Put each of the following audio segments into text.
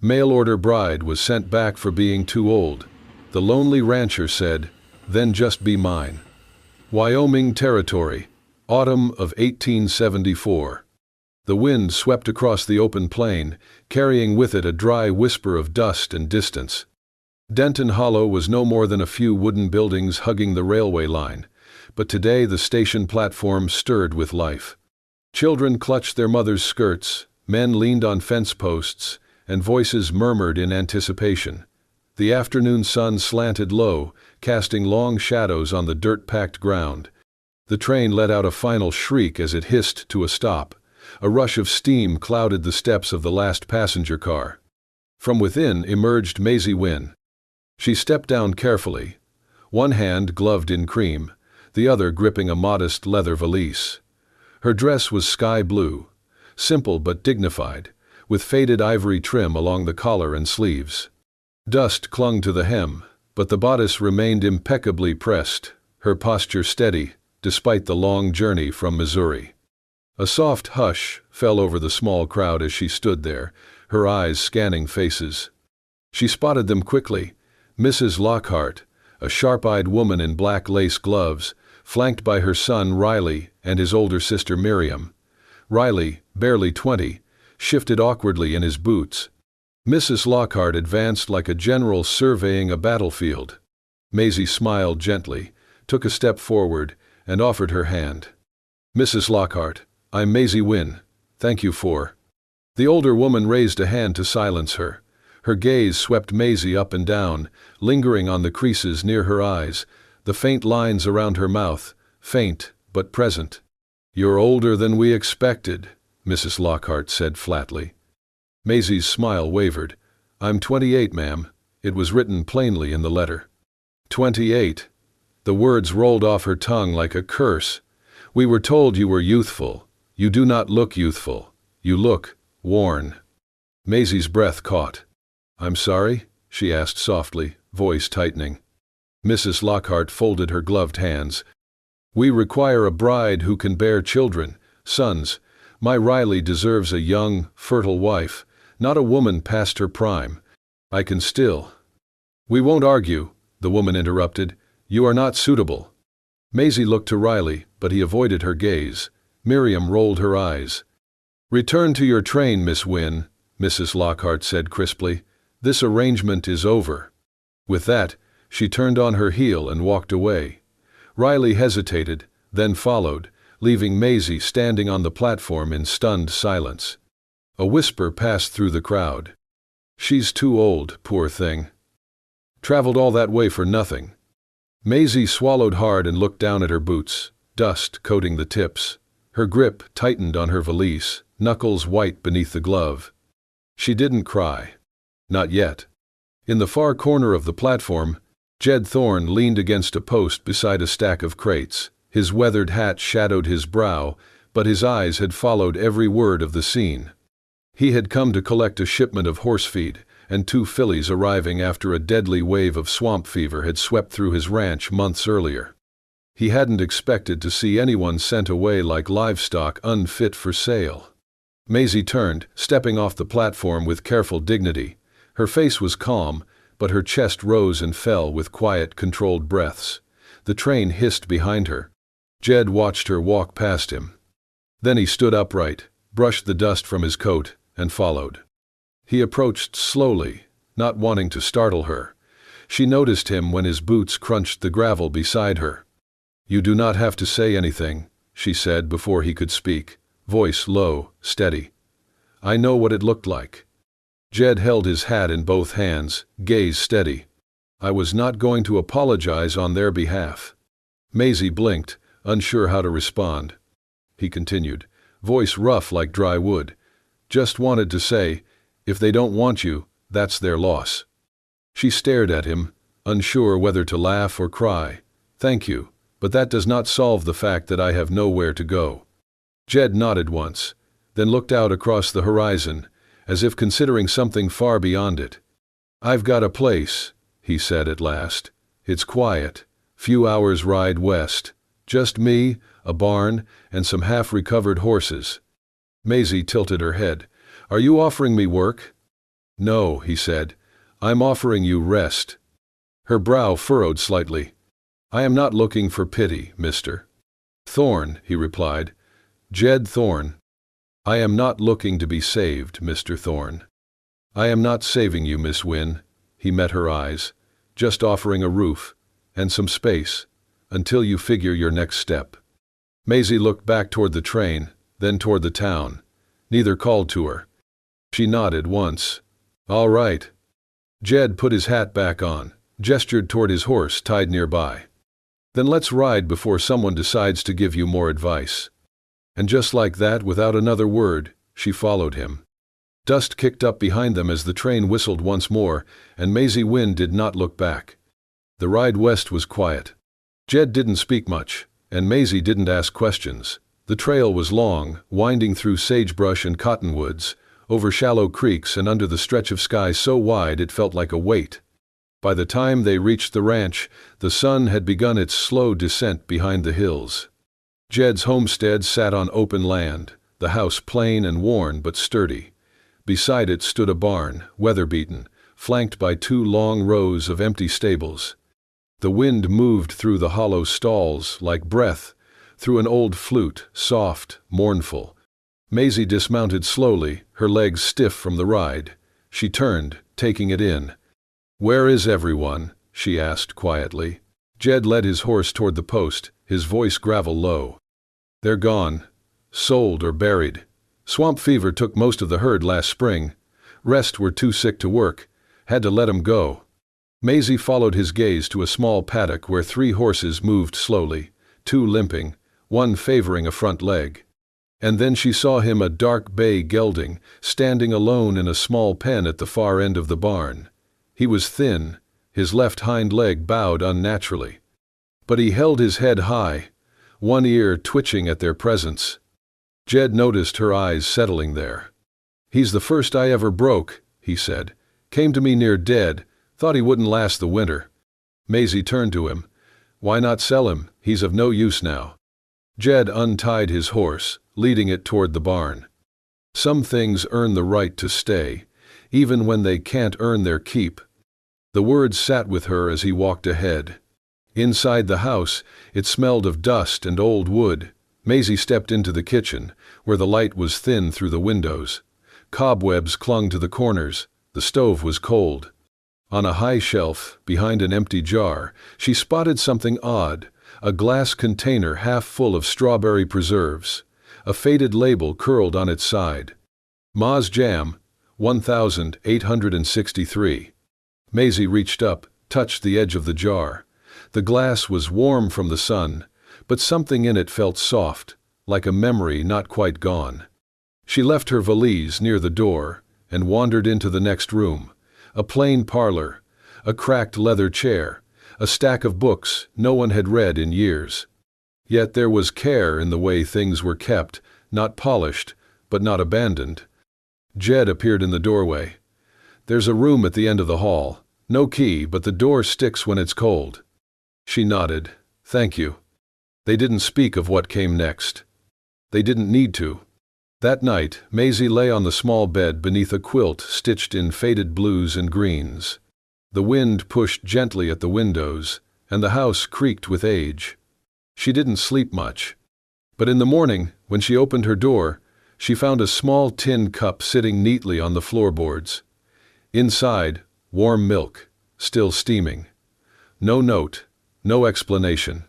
Mail-order bride was sent back for being too old. The lonely rancher said, "Then just be mine." Wyoming Territory, autumn of 1874. The wind swept across the open plain, carrying with it a dry whisper of dust and distance. Denton Hollow was no more than a few wooden buildings hugging the railway line, but today the station platform stirred with life. Children clutched their mothers' skirts, men leaned on fence posts, and voices murmured in anticipation. The afternoon sun slanted low, casting long shadows on the dirt-packed ground. The train let out a final shriek as it hissed to a stop. A rush of steam clouded the steps of the last passenger car. From within emerged Maisie Wynne. She stepped down carefully, one hand gloved in cream, the other gripping a modest leather valise. Her dress was sky blue, simple but dignified, with faded ivory trim along the collar and sleeves. Dust clung to the hem, but the bodice remained impeccably pressed, her posture steady, despite the long journey from Missouri. A soft hush fell over the small crowd as she stood there, her eyes scanning faces. She spotted them quickly. Mrs. Lockhart, a sharp-eyed woman in black lace gloves, flanked by her son Riley and his older sister Miriam. Riley, barely 20, shifted awkwardly in his boots. Mrs. Lockhart advanced like a general surveying a battlefield. Maisie smiled gently, took a step forward, and offered her hand. "Mrs. Lockhart, I'm Maisie Wynne. Thank you for—" The older woman raised a hand to silence her. Her gaze swept Maisie up and down, lingering on the creases near her eyes, the faint lines around her mouth, faint but present. "You're older than we expected," Mrs. Lockhart said flatly. Maisie's smile wavered. "I'm 28, ma'am." It was written plainly in the letter. 28. The words rolled off her tongue like a curse. "We were told you were youthful. You do not look youthful. You look worn." Maisie's breath caught. "I'm sorry?" she asked softly, voice tightening. Mrs. Lockhart folded her gloved hands. "We require a bride who can bear children, sons. My Riley deserves a young, fertile wife, not a woman past her prime. I can still—" "We won't argue," the woman interrupted. "You are not suitable." Maisie looked to Riley, but he avoided her gaze. Miriam rolled her eyes. "Return to your train, Miss Wynne," Mrs. Lockhart said crisply. "This arrangement is over." With that, she turned on her heel and walked away. Riley hesitated, then followed, leaving Maisie standing on the platform in stunned silence. A whisper passed through the crowd. "She's too old, poor thing. Traveled all that way for nothing." Maisie swallowed hard and looked down at her boots, dust coating the tips. Her grip tightened on her valise, knuckles white beneath the glove. She didn't cry. Not yet. In the far corner of the platform, Jed Thorne leaned against a post beside a stack of crates. His weathered hat shadowed his brow, but his eyes had followed every word of the scene. He had come to collect a shipment of horse feed, and 2 fillies arriving after a deadly wave of swamp fever had swept through his ranch months earlier. He hadn't expected to see anyone sent away like livestock unfit for sale. Maisie turned, stepping off the platform with careful dignity. Her face was calm, but her chest rose and fell with quiet, controlled breaths. The train hissed behind her. Jed watched her walk past him. Then he stood upright, brushed the dust from his coat, and followed. He approached slowly, not wanting to startle her. She noticed him when his boots crunched the gravel beside her. "You do not have to say anything," she said before he could speak, voice low, steady. "I know what it looked like." Jed held his hat in both hands, gaze steady. "I was not going to apologize on their behalf." Maisie blinked, unsure how to respond. He continued, voice rough like dry wood. "Just wanted to say, if they don't want you, that's their loss." She stared at him, unsure whether to laugh or cry. "Thank you, but that does not solve the fact that I have nowhere to go." Jed nodded once, then looked out across the horizon, as if considering something far beyond it. "I've got a place," he said at last. "It's quiet, few hours' ride west. Just me, a barn, and some half-recovered horses." Maisie tilted her head. "Are you offering me work?" "No," he said. "I'm offering you rest." Her brow furrowed slightly. "I am not looking for pity, Mr. Thorne," he replied. "Jed Thorne. I am not looking to be saved, Mr. Thorne. I am not saving you, Miss Wynne." He met her eyes. "Just offering a roof, and some space, until you figure your next step." Maisie looked back toward the train, then toward the town. Neither called to her. She nodded once. "All right." Jed put his hat back on, gestured toward his horse tied nearby. "Then let's ride before someone decides to give you more advice." And just like that, without another word, she followed him. Dust kicked up behind them as the train whistled once more, and Maisie Wynne did not look back. The ride west was quiet. Jed didn't speak much, and Maisie didn't ask questions. The trail was long, winding through sagebrush and cottonwoods, over shallow creeks and under the stretch of sky so wide it felt like a weight. By the time they reached the ranch, the sun had begun its slow descent behind the hills. Jed's homestead sat on open land, the house plain and worn but sturdy. Beside it stood a barn, weather-beaten, flanked by 2 long rows of empty stables. The wind moved through the hollow stalls like breath, through an old flute, soft, mournful. Maisie dismounted slowly, her legs stiff from the ride. She turned, taking it in. "Where is everyone?" she asked quietly. Jed led his horse toward the post, his voice gravel-low. "They're gone. Sold or buried. Swamp fever took most of the herd last spring. Rest were too sick to work. Had to let 'em go." Maisie followed his gaze to a small paddock where 3 horses moved slowly, 2 limping, 1 favoring a front leg. And then she saw him, a dark bay gelding, standing alone in a small pen at the far end of the barn. He was thin, his left hind leg bowed unnaturally. But he held his head high, one ear twitching at their presence. Jed noticed her eyes settling there. "He's the first I ever broke," he said. "Came to me near dead, thought he wouldn't last the winter." Maisie turned to him. "Why not sell him? He's of no use now." Jed untied his horse, leading it toward the barn. "Some things earn the right to stay, even when they can't earn their keep." The words sat with her as he walked ahead. Inside the house, it smelled of dust and old wood. Maisie stepped into the kitchen, where the light was thin through the windows. Cobwebs clung to the corners. The stove was cold. On a high shelf, behind an empty jar, she spotted something odd, a glass container half full of strawberry preserves. A faded label curled on its side. "Ma's Jam, 1863. Maisie reached up, touched the edge of the jar. The glass was warm from the sun, but something in it felt soft, like a memory not quite gone. She left her valise near the door and wandered into the next room. A plain parlor, a cracked leather chair, a stack of books no one had read in years. Yet there was care in the way things were kept, not polished, but not abandoned. Jed appeared in the doorway. "There's a room at the end of the hall. No key, but the door sticks when it's cold." She nodded. "Thank you." They didn't speak of what came next. They didn't need to. That night, Maisie lay on the small bed beneath a quilt stitched in faded blues and greens. The wind pushed gently at the windows, and the house creaked with age. She didn't sleep much. But in the morning, when she opened her door, she found a small tin cup sitting neatly on the floorboards. Inside, warm milk, still steaming. No note, no explanation.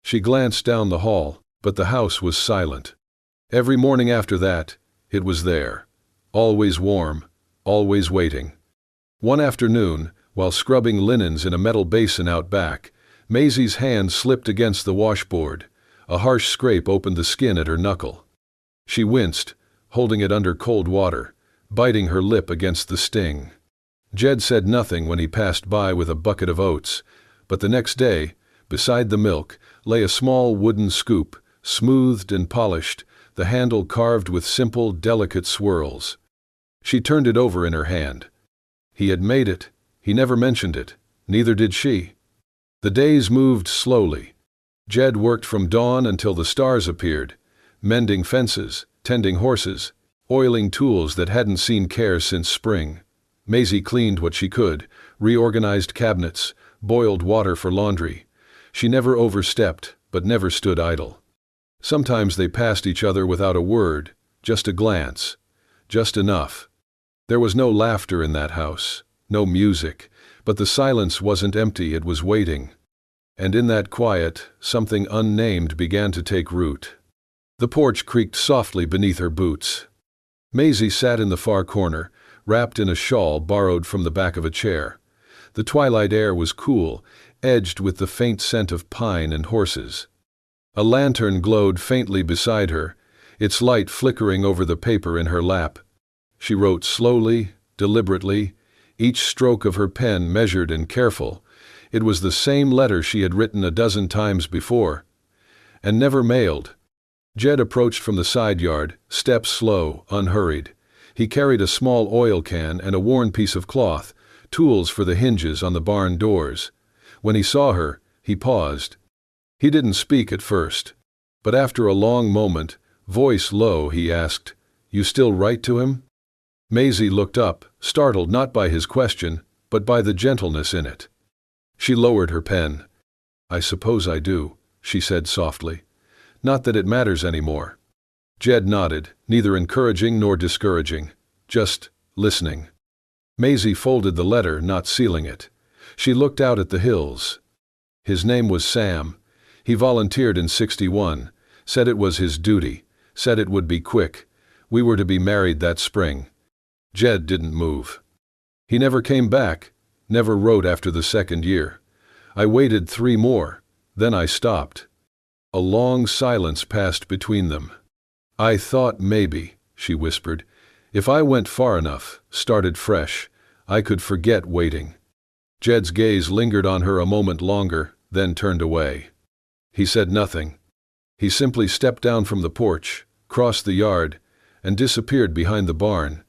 She glanced down the hall, but the house was silent. Every morning after that, it was there. Always warm, always waiting. One afternoon, while scrubbing linens in a metal basin out back, Maisie's hand slipped against the washboard. A harsh scrape opened the skin at her knuckle. She winced, holding it under cold water, biting her lip against the sting. Jed said nothing when he passed by with a bucket of oats, but the next day, beside the milk, lay a small wooden scoop, smoothed and polished, the handle carved with simple, delicate swirls. She turned it over in her hand. He had made it. He never mentioned it. Neither did she. The days moved slowly. Jed worked from dawn until the stars appeared, mending fences, tending horses, oiling tools that hadn't seen care since spring. Maisie cleaned what she could, reorganized cabinets, boiled water for laundry. She never overstepped, but never stood idle. Sometimes they passed each other without a word, just a glance. Just enough. There was no laughter in that house, no music, but the silence wasn't empty, it was waiting. And in that quiet, something unnamed began to take root. The porch creaked softly beneath her boots. Maisie sat in the far corner, wrapped in a shawl borrowed from the back of a chair. The twilight air was cool, edged with the faint scent of pine and horses. A lantern glowed faintly beside her, its light flickering over the paper in her lap. She wrote slowly, deliberately, each stroke of her pen measured and careful. It was the same letter she had written a dozen times before, and never mailed. Jed approached from the side yard, steps slow, unhurried. He carried a small oil can and a worn piece of cloth, tools for the hinges on the barn doors. When he saw her, he paused. He didn't speak at first, but after a long moment, voice low, he asked, "You still write to him?" Maisie looked up, startled not by his question, but by the gentleness in it. She lowered her pen. "I suppose I do," she said softly. "Not that it matters anymore." Jed nodded, neither encouraging nor discouraging, just listening. Maisie folded the letter, not sealing it. She looked out at the hills. His name was Sam. He volunteered in '61, said it was his duty, said it would be quick. We were to be married that spring. Jed didn't move. He never came back, never wrote after the second year. I waited 3 more, then I stopped. A long silence passed between them. "I thought maybe," she whispered, "if I went far enough, started fresh, I could forget waiting." Jed's gaze lingered on her a moment longer, then turned away. He said nothing. He simply stepped down from the porch, crossed the yard, and disappeared behind the barn.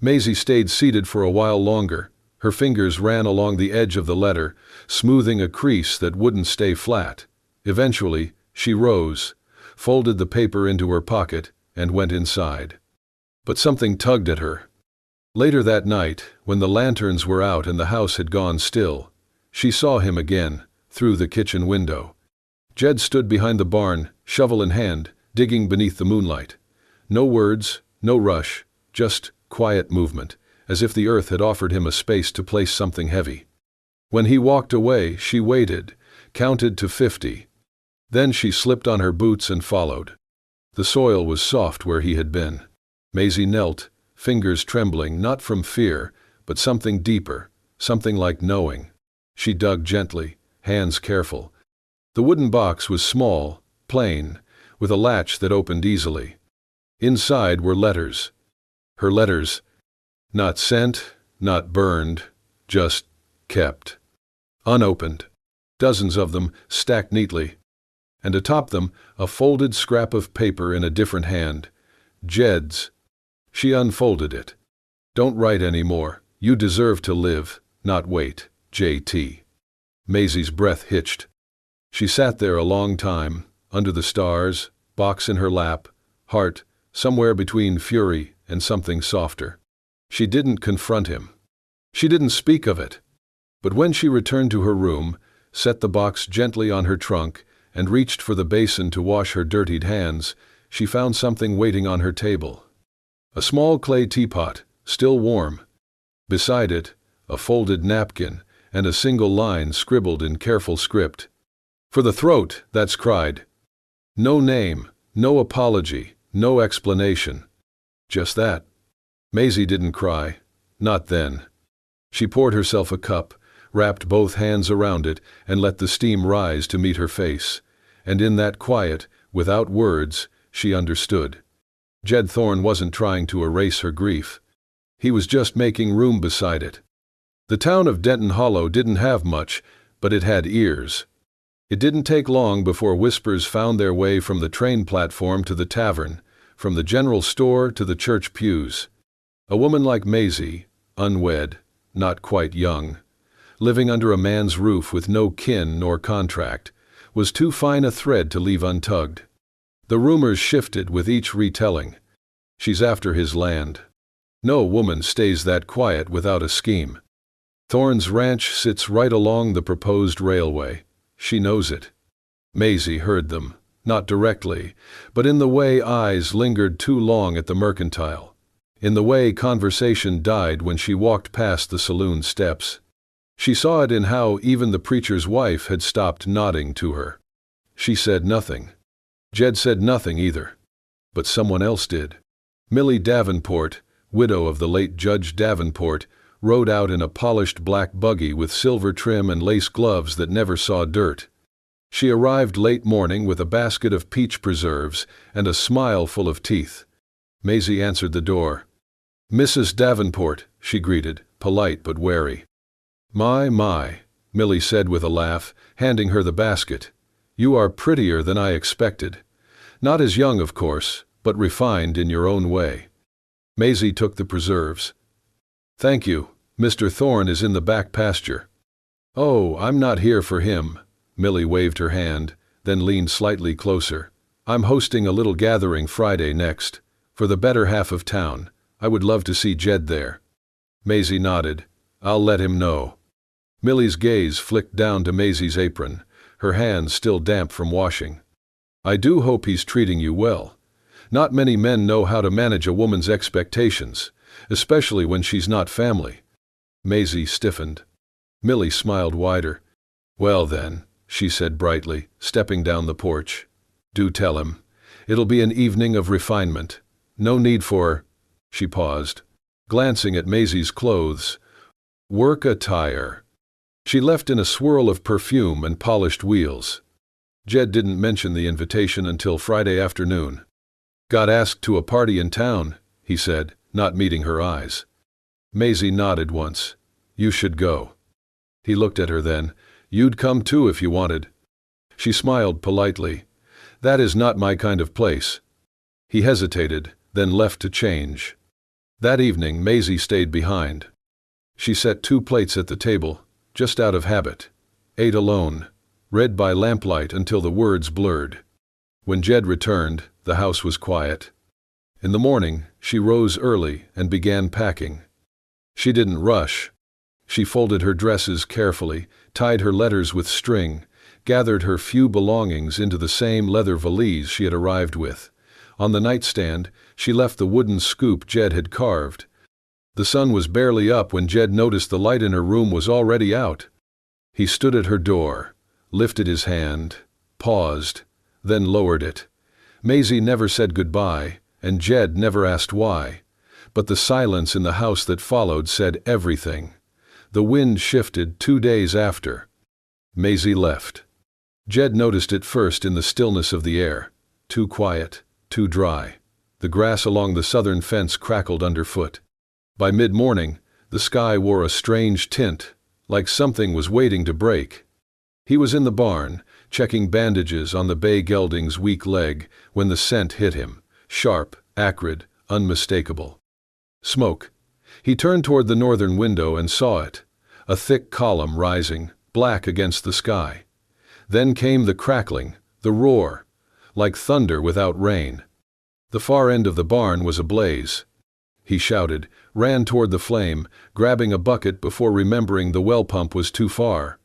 Maisie stayed seated for a while longer. Her fingers ran along the edge of the letter, smoothing a crease that wouldn't stay flat. Eventually, she rose, folded the paper into her pocket, and went inside. But something tugged at her. Later that night, when the lanterns were out and the house had gone still, she saw him again, through the kitchen window. Jed stood behind the barn, shovel in hand, digging beneath the moonlight. No words, no rush, just quiet movement, as if the earth had offered him a space to place something heavy. When he walked away, she waited, counted to 50. Then she slipped on her boots and followed. The soil was soft where he had been. Maisie knelt, fingers trembling, not from fear, but something deeper, something like knowing. She dug gently, hands careful. The wooden box was small, plain, with a latch that opened easily. Inside were letters. Her letters, not sent, not burned, just kept. Unopened. Dozens of them, stacked neatly. And atop them, a folded scrap of paper in a different hand. Jed's. She unfolded it. "Don't write any more. You deserve to live, not wait, J.T." Maisie's breath hitched. She sat there a long time, under the stars, box in her lap, heart somewhere between fury and something softer. She didn't confront him. She didn't speak of it. But when she returned to her room, set the box gently on her trunk, and reached for the basin to wash her dirtied hands, she found something waiting on her table. A small clay teapot, still warm. Beside it, a folded napkin and a single line scribbled in careful script. "For the throat that's cried." No name, no apology, no explanation. Just that. Maisie didn't cry. Not then. She poured herself a cup, wrapped both hands around it, and let the steam rise to meet her face. And in that quiet, without words, she understood. Jed Thorne wasn't trying to erase her grief. He was just making room beside it. The town of Denton Hollow didn't have much, but it had ears. It didn't take long before whispers found their way from the train platform to the tavern, from the general store to the church pews. A woman like Maisie, unwed, not quite young, living under a man's roof with no kin nor contract, was too fine a thread to leave untugged. The rumors shifted with each retelling. She's after his land. No woman stays that quiet without a scheme. Thorne's ranch sits right along the proposed railway. She knows it. Maisie heard them, not directly, but in the way eyes lingered too long at the mercantile, in the way conversation died when she walked past the saloon steps. She saw it in how even the preacher's wife had stopped nodding to her. She said nothing. Jed said nothing either. But someone else did. Millie Davenport, widow of the late Judge Davenport, rode out in a polished black buggy with silver trim and lace gloves that never saw dirt. She arrived late morning with a basket of peach preserves and a smile full of teeth. Maisie answered the door. "Mrs. Davenport," she greeted, polite but wary. My, Millie said with a laugh, handing her the basket. "You are prettier than I expected. Not as young, of course, but refined in your own way." Maisie took the preserves. "Thank you. Mr. Thorne is in the back pasture." "Oh, I'm not here for him." Millie waved her hand, then leaned slightly closer. "I'm hosting a little gathering Friday next, for the better half of town. I would love to see Jed there." Maisie nodded. "I'll let him know." Millie's gaze flicked down to Maisie's apron, her hands still damp from washing. "I do hope he's treating you well. Not many men know how to manage a woman's expectations, especially when she's not family." Maisie stiffened. Millie smiled wider. "Well then," she said brightly, stepping down the porch. "Do tell him. It'll be an evening of refinement. No need for—" She paused, glancing at Maisie's clothes. "Work attire." She left in a swirl of perfume and polished wheels. Jed didn't mention the invitation until Friday afternoon. "Got asked to a party in town," he said, not meeting her eyes. Maisie nodded once. "You should go." He looked at her then. "You'd come too if you wanted." She smiled politely. "That is not my kind of place." He hesitated, then left to change. That evening Maisie stayed behind. She set 2 plates at the table, just out of habit, ate alone, read by lamplight until the words blurred. When Jed returned, the house was quiet. In the morning, she rose early and began packing. She didn't rush. She folded her dresses carefully, tied her letters with string, gathered her few belongings into the same leather valise she had arrived with. On the nightstand, she left the wooden scoop Jed had carved. The sun was barely up when Jed noticed the light in her room was already out. He stood at her door, lifted his hand, paused, then lowered it. Maisie never said goodbye, and Jed never asked why. But the silence in the house that followed said everything. The wind shifted 2 days after. Maisie left. Jed noticed it first in the stillness of the air. Too quiet, too dry. The grass along the southern fence crackled underfoot. By mid-morning, the sky wore a strange tint, like something was waiting to break. He was in the barn, checking bandages on the bay gelding's weak leg, when the scent hit him, sharp, acrid, unmistakable. Smoke. He turned toward the northern window and saw it, a thick column rising, black against the sky. Then came the crackling, the roar, like thunder without rain. The far end of the barn was ablaze. He shouted, ran toward the flame, grabbing a bucket before remembering the well pump was too far.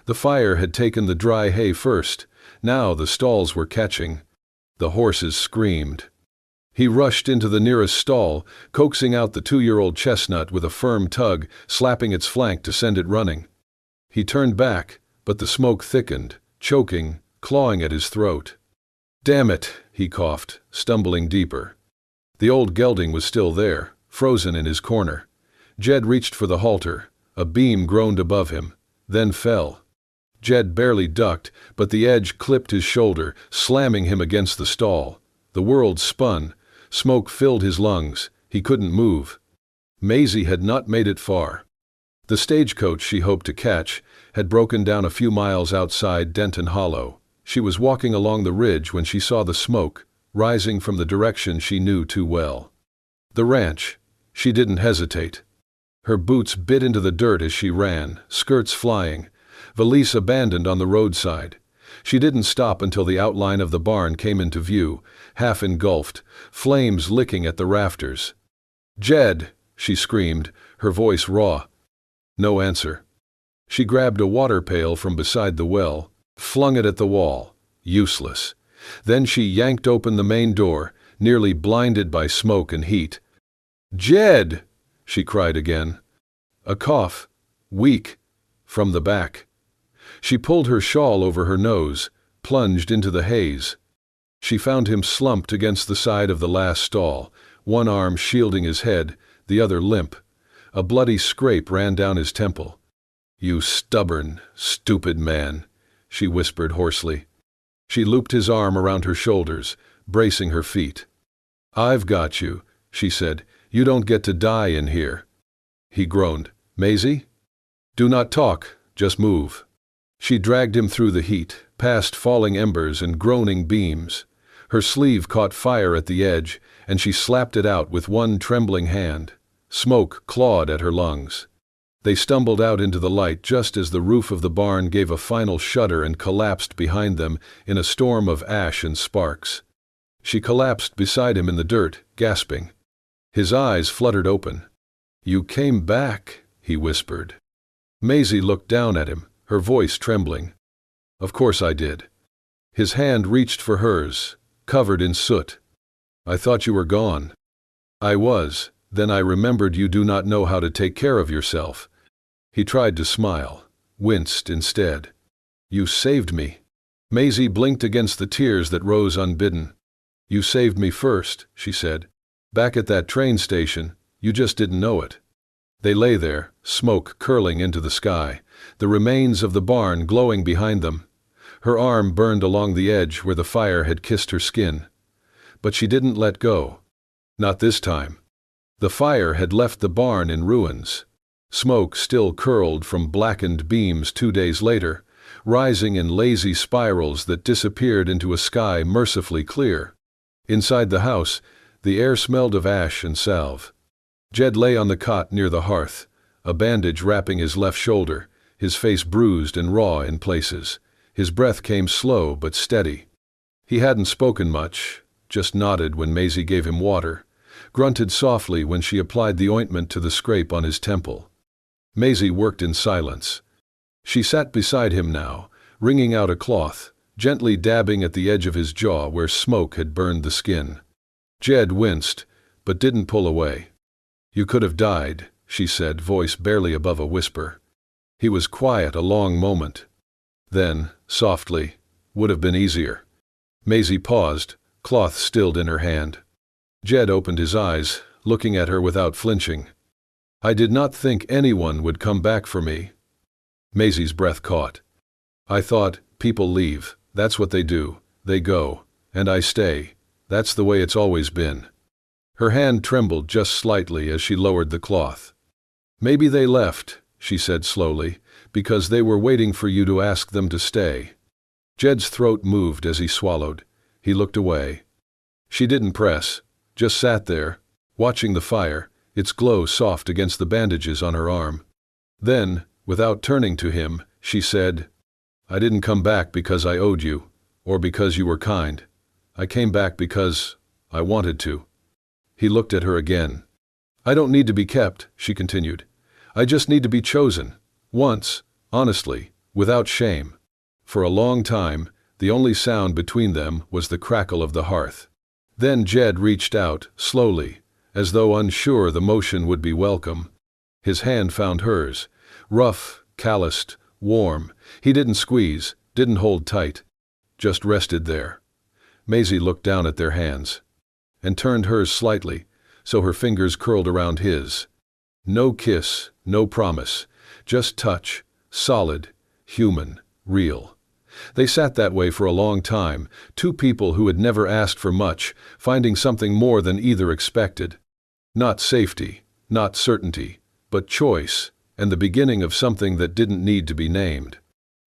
The fire had taken the dry hay first. Now the stalls were catching. The horses screamed. He rushed into the nearest stall, coaxing out the 2-year-old chestnut with a firm tug, slapping its flank to send it running. He turned back, but the smoke thickened, choking, clawing at his throat. "Damn it," he coughed, stumbling deeper. The old gelding was still there, frozen in his corner. Jed reached for the halter. A beam groaned above him, then fell. Jed barely ducked, but the edge clipped his shoulder, slamming him against the stall. The world spun. Smoke filled his lungs. He couldn't move. Maisie had not made it far. The stagecoach she hoped to catch had broken down a few miles outside Denton Hollow. She was walking along the ridge when she saw the smoke, rising from the direction she knew too well. The ranch. She didn't hesitate. Her boots bit into the dirt as she ran, skirts flying, valise abandoned on the roadside. She didn't stop until the outline of the barn came into view, half engulfed, flames licking at the rafters. "Jed!" she screamed, her voice raw. No answer. She grabbed a water pail from beside the well, flung it at the wall. Useless. Then she yanked open the main door, nearly blinded by smoke and heat. "Jed!" she cried again. A cough, weak, from the back. She pulled her shawl over her nose, plunged into the haze. She found him slumped against the side of the last stall, one arm shielding his head, the other limp. A bloody scrape ran down his temple. "You stubborn, stupid man," she whispered hoarsely. She looped his arm around her shoulders, bracing her feet. "I've got you," she said. "You don't get to die in here." He groaned. "Maisie? Do not talk, just move." She dragged him through the heat, past falling embers and groaning beams. Her sleeve caught fire at the edge, and she slapped it out with one trembling hand. Smoke clawed at her lungs. They stumbled out into the light just as the roof of the barn gave a final shudder and collapsed behind them in a storm of ash and sparks. She collapsed beside him in the dirt, gasping. His eyes fluttered open. "You came back," he whispered. Maisie looked down at him, her voice trembling. "Of course I did." His hand reached for hers, covered in soot. "I thought you were gone." "I was. Then I remembered you do not know how to take care of yourself." He tried to smile, winced instead. "You saved me." Maisie blinked against the tears that rose unbidden. "You saved me first," she said. "Back at that train station, you just didn't know it." They lay there, smoke curling into the sky, the remains of the barn glowing behind them. Her arm burned along the edge where the fire had kissed her skin. But she didn't let go. Not this time. The fire had left the barn in ruins. Smoke still curled from blackened beams 2 days later, rising in lazy spirals that disappeared into a sky mercifully clear. Inside the house, the air smelled of ash and salve. Jed lay on the cot near the hearth, a bandage wrapping his left shoulder, his face bruised and raw in places. His breath came slow but steady. He hadn't spoken much, just nodded when Maisie gave him water, grunted softly when she applied the ointment to the scrape on his temple. Maisie worked in silence. She sat beside him now, wringing out a cloth, gently dabbing at the edge of his jaw where smoke had burned the skin. Jed winced, but didn't pull away. "You could have died," she said, voice barely above a whisper. He was quiet a long moment. Then, softly, "Would have been easier." Maisie paused, cloth stilled in her hand. Jed opened his eyes, looking at her without flinching. "I did not think anyone would come back for me." Maisie's breath caught. "I thought, people leave, that's what they do, they go, and I stay, that's the way it's always been." Her hand trembled just slightly as she lowered the cloth. "Maybe they left," she said slowly, "because they were waiting for you to ask them to stay." Jed's throat moved as he swallowed. He looked away. She didn't press, just sat there, watching the fire, its glow soft against the bandages on her arm. Then, without turning to him, she said, "I didn't come back because I owed you, or because you were kind. I came back because I wanted to." He looked at her again. "I don't need to be kept," she continued. "I just need to be chosen. Once, honestly, without shame." For a long time, the only sound between them was the crackle of the hearth. Then Jed reached out, slowly, as though unsure the motion would be welcome. His hand found hers, rough, calloused, warm. He didn't squeeze, didn't hold tight, just rested there. Maisie looked down at their hands, and turned hers slightly, so her fingers curled around his. No kiss, no promise, just touch, solid, human, real. They sat that way for a long time, two people who had never asked for much, finding something more than either expected. Not safety, not certainty, but choice, and the beginning of something that didn't need to be named.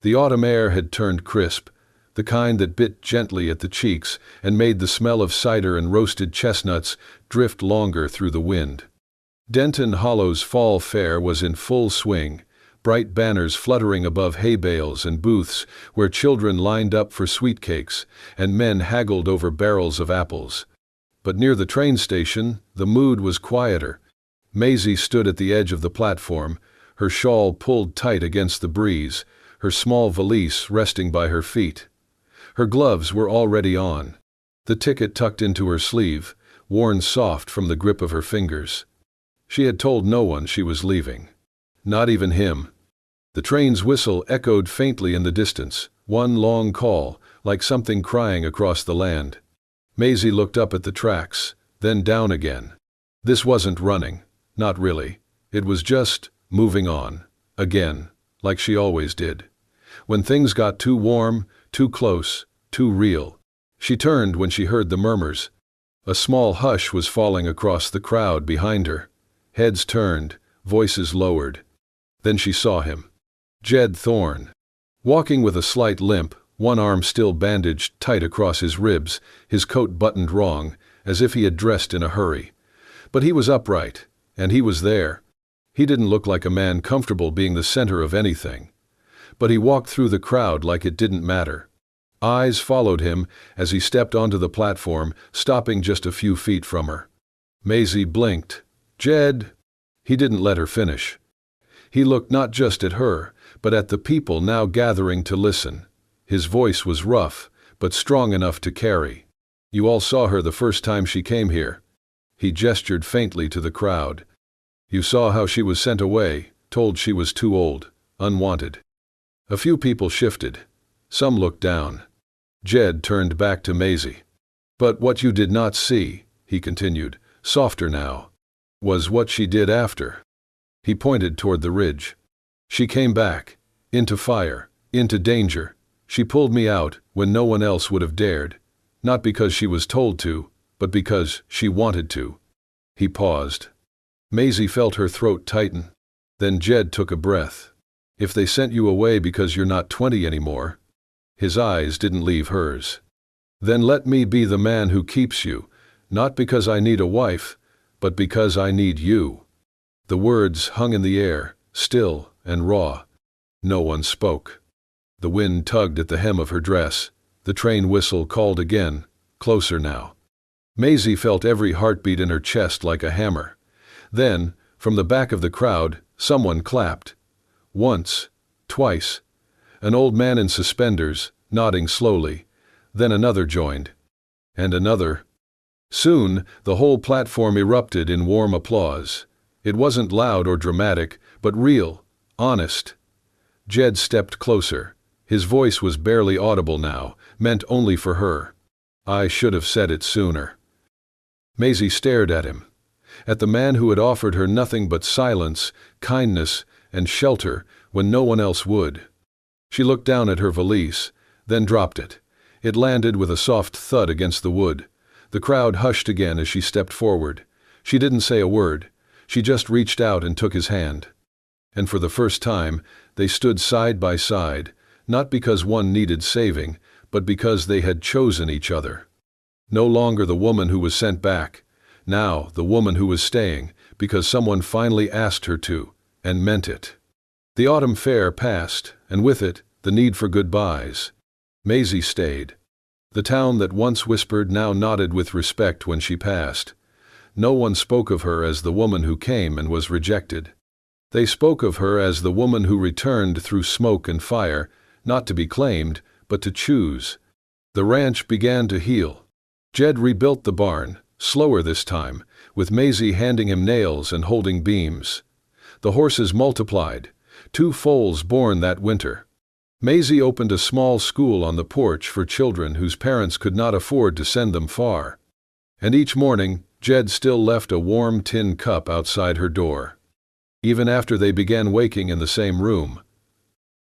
The autumn air had turned crisp, the kind that bit gently at the cheeks and made the smell of cider and roasted chestnuts drift longer through the wind. Denton Hollow's fall fair was in full swing, bright banners fluttering above hay bales and booths where children lined up for sweet cakes and men haggled over barrels of apples. But near the train station, the mood was quieter. Maisie stood at the edge of the platform, her shawl pulled tight against the breeze, her small valise resting by her feet. Her gloves were already on, the ticket tucked into her sleeve, worn soft from the grip of her fingers. She had told no one she was leaving. Not even him. The train's whistle echoed faintly in the distance, one long call, like something crying across the land. Maisie looked up at the tracks, then down again. This wasn't running, not really. It was just moving on, again, like she always did. When things got too warm, too close, too real. She turned when she heard the murmurs. A small hush was falling across the crowd behind her. Heads turned, voices lowered. Then she saw him. Jed Thorne. Walking with a slight limp, one arm still bandaged tight across his ribs, his coat buttoned wrong, as if he had dressed in a hurry. But he was upright, and he was there. He didn't look like a man comfortable being the center of anything. But he walked through the crowd like it didn't matter. Eyes followed him as he stepped onto the platform, stopping just a few feet from her. Maisie blinked. Jed. He didn't let her finish. He looked not just at her, but at the people now gathering to listen. His voice was rough, but strong enough to carry. You all saw her the first time she came here. He gestured faintly to the crowd. You saw how she was sent away, told she was too old, unwanted. A few people shifted. Some looked down. Jed turned back to Maisie. But what you did not see, he continued, softer now, was what she did after. He pointed toward the ridge. She came back, into fire, into danger. She pulled me out when no one else would have dared, not because she was told to, but because she wanted to. He paused. Maisie felt her throat tighten. Then Jed took a breath. If they sent you away because you're not 20 anymore. His eyes didn't leave hers. Then let me be the man who keeps you, not because I need a wife, but because I need you. The words hung in the air, still and raw. No one spoke. The wind tugged at the hem of her dress. The train whistle called again, closer now. Maisie felt every heartbeat in her chest like a hammer. Then, from the back of the crowd, someone clapped. Once, twice. An old man in suspenders, nodding slowly. Then another joined. And another. Soon, the whole platform erupted in warm applause. It wasn't loud or dramatic, but real, honest. Jed stepped closer. His voice was barely audible now, meant only for her. I should have said it sooner. Maisie stared at him. At the man who had offered her nothing but silence, kindness, and shelter when no one else would. She looked down at her valise, then dropped it. It landed with a soft thud against the wood. The crowd hushed again as she stepped forward. She didn't say a word. She just reached out and took his hand. And for the first time, they stood side by side, not because one needed saving, but because they had chosen each other. No longer the woman who was sent back. Now the woman who was staying, because someone finally asked her to, and meant it. The autumn fair passed, and with it, the need for goodbyes. Maisie stayed. The town that once whispered now nodded with respect when she passed. No one spoke of her as the woman who came and was rejected. They spoke of her as the woman who returned through smoke and fire, not to be claimed, but to choose. The ranch began to heal. Jed rebuilt the barn, slower this time, with Maisie handing him nails and holding beams. The horses multiplied, 2 foals born that winter. Maisie opened a small school on the porch for children whose parents could not afford to send them far. And each morning, Jed still left a warm tin cup outside her door. Even after they began waking in the same room.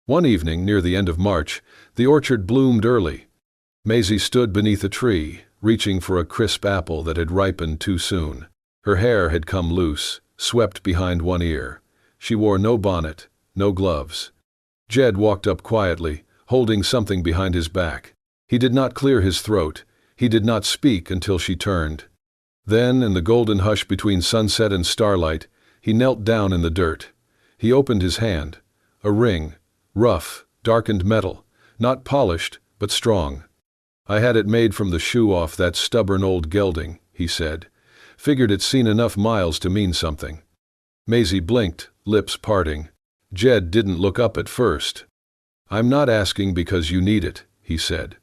One evening, near the end of March, the orchard bloomed early. Maisie stood beneath a tree, reaching for a crisp apple that had ripened too soon. Her hair had come loose, swept behind one ear. She wore no bonnet, no gloves. Jed walked up quietly, holding something behind his back. He did not clear his throat. He did not speak until she turned. Then, in the golden hush between sunset and starlight, he knelt down in the dirt. He opened his hand. A ring, rough, darkened metal, not polished, but strong. I had it made from the shoe off that stubborn old gelding, he said. Figured it's seen enough miles to mean something. Maisie blinked, lips parting. Jed didn't look up at first. "I'm not asking because you need it," he said.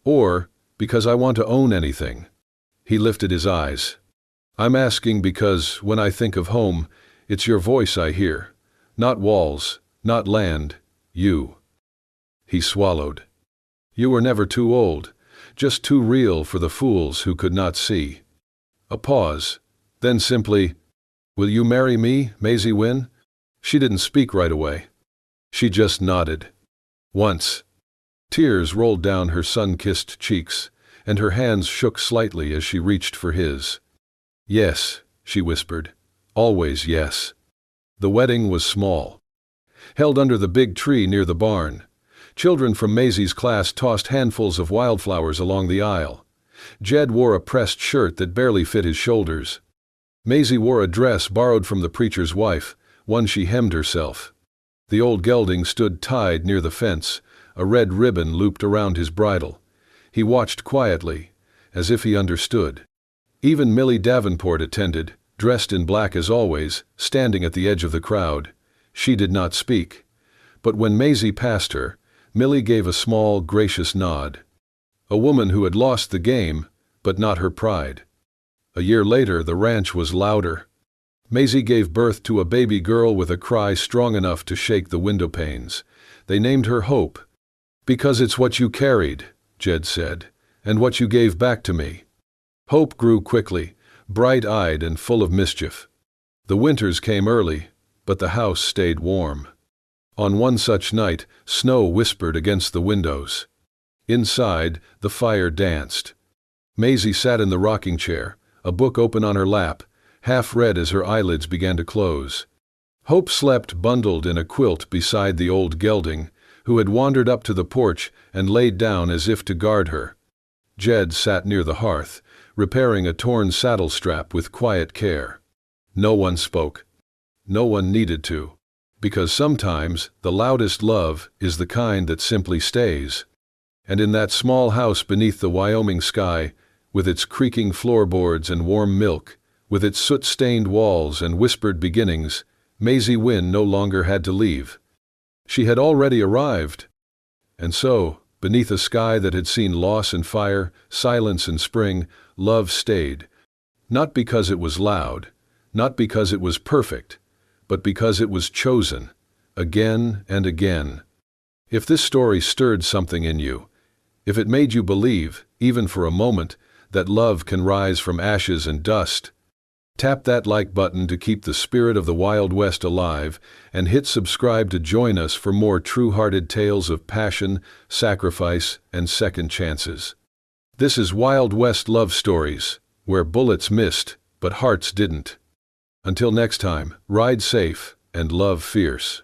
"Or because I want to own anything." He lifted his eyes. "I'm asking because, when I think of home, it's your voice I hear. Not walls, not land, you." He swallowed. "You were never too old, just too real for the fools who could not see." A pause, then simply, "Will you marry me, Maisie Wynne?" She didn't speak right away. She just nodded. Once. Tears rolled down her sun-kissed cheeks, and her hands shook slightly as she reached for his. "Yes," she whispered. "Always yes." The wedding was small. Held under the big tree near the barn. Children from Maisie's class tossed handfuls of wildflowers along the aisle. Jed wore a pressed shirt that barely fit his shoulders. Maisie wore a dress borrowed from the preacher's wife, one she hemmed herself. The old gelding stood tied near the fence, a red ribbon looped around his bridle. He watched quietly, as if he understood. Even Millie Davenport attended, dressed in black as always, standing at the edge of the crowd. She did not speak. But when Maisie passed her, Millie gave a small, gracious nod. A woman who had lost the game, but not her pride. A year later, the ranch was louder. Maisie gave birth to a baby girl with a cry strong enough to shake the window panes. They named her Hope. "Because it's what you carried," Jed said, "and what you gave back to me." Hope grew quickly, bright-eyed and full of mischief. The winters came early, but the house stayed warm. On one such night, snow whispered against the windows. Inside, the fire danced. Maisie sat in the rocking chair, a book open on her lap, half read as her eyelids began to close. Hope slept bundled in a quilt beside the old gelding, who had wandered up to the porch and laid down as if to guard her. Jed sat near the hearth, repairing a torn saddle strap with quiet care. No one spoke. No one needed to. Because sometimes the loudest love is the kind that simply stays. And in that small house beneath the Wyoming sky, with its creaking floorboards and warm milk, with its soot-stained walls and whispered beginnings, Maisie Wynne no longer had to leave. She had already arrived. And so, beneath a sky that had seen loss and fire, silence and spring, love stayed. Not because it was loud, not because it was perfect, but because it was chosen, again and again. If this story stirred something in you, if it made you believe, even for a moment, that love can rise from ashes and dust, tap that like button to keep the spirit of the Wild West alive, and hit subscribe to join us for more true-hearted tales of passion, sacrifice, and second chances. This is Wild West Love Stories, where bullets missed, but hearts didn't. Until next time, ride safe and love fierce.